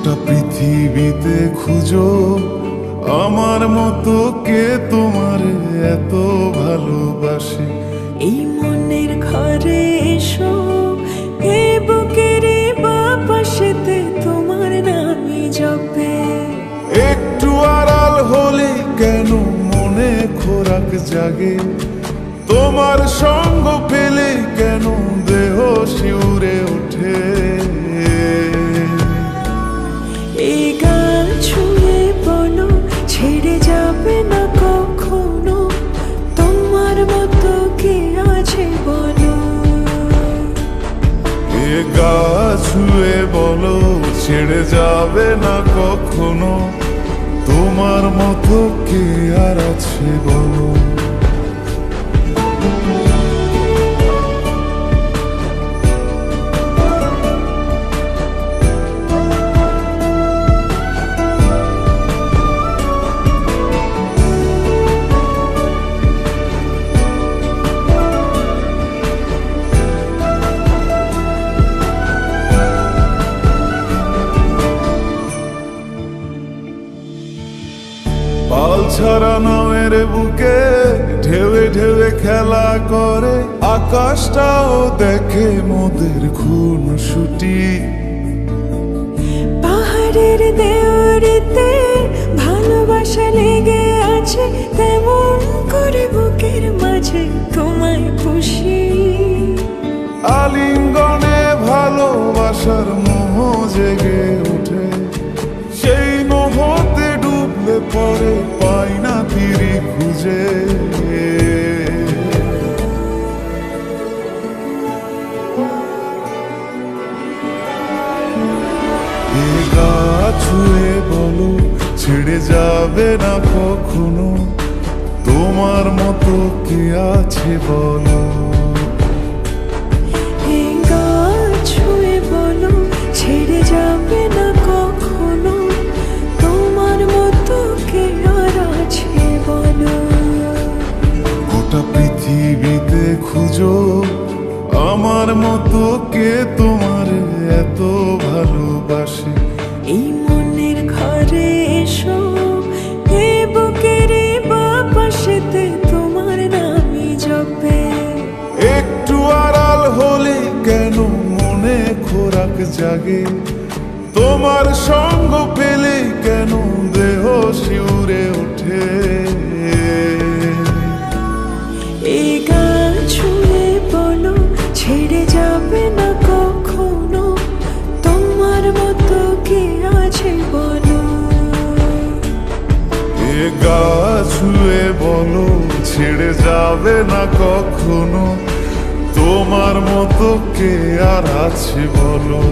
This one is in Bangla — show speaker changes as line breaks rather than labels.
গোটা পৃথিবীতে খুঁজো আমার মতো কে তোমার এত ভালোবাসে।
এই মনের ঘরে এসো, এ বুকের বাপাশেতে তোমার নামই জপে।
একটু আড়াল হলে কেন মনে খোরাক জাগে, তোমার সঙ্গ পেলে কেন দেহ শিউরে ওঠে।
এই গান ছুঁয়ে বলো ছেড়ে যাবে না কখনো, তোমার মতো কে আছে বলো।
এ গা ছুঁয়ে বলো ছেড়ে যাবে না কখনো, তোমার মতো কে আর আছে বলো। পাল ছাড়া নামের বুকে ঢেউে ঢেউে খেলা করে, আকাশটাও দেখে মোদের খুনসুটি।
পাহাড়ের দেওয়ারিতে ভালোবাসা লেগে আছে, তেমন করে বুকের মাঝে তোমায় খুশি।
আলিঙ্গনে ভালোবাসার মোহ জেগে ওঠে, সেই মোহতে ডুবলে পরে পাই না তীরে খুঁজে। এ গা ছুঁয়ে বলো ছেড়ে যাবে না কখনো, তোমার মতো কে আছে বলো।
এই গান ছুঁয়ে বলো ছেড়ে যাবে না কখনো, তোমার মতো কে আর আছে বলো।
গোটা পৃথিবীতে খুঁজো আমার মতো কে তোমার এত ভালোবাসে।
এই মনের ঘরে এসো, এ বুকের বাপাশেতে তোমার নামই জপে।
একটু আড়াল হলে কেন মনে খোরাক জাগে, তোমার সঙ্গ পেলে কেন দেহ শিউরে ওঠে।
এই গান ছুঁয়ে বলো ছেড়ে যাবে না কখনো, তোমার মতো কে আছে বলো।
এ গা ছুঁয়ে বলো ছেড়ে যাবে না কখনো, তোমার মতো কে আর আছে বলো।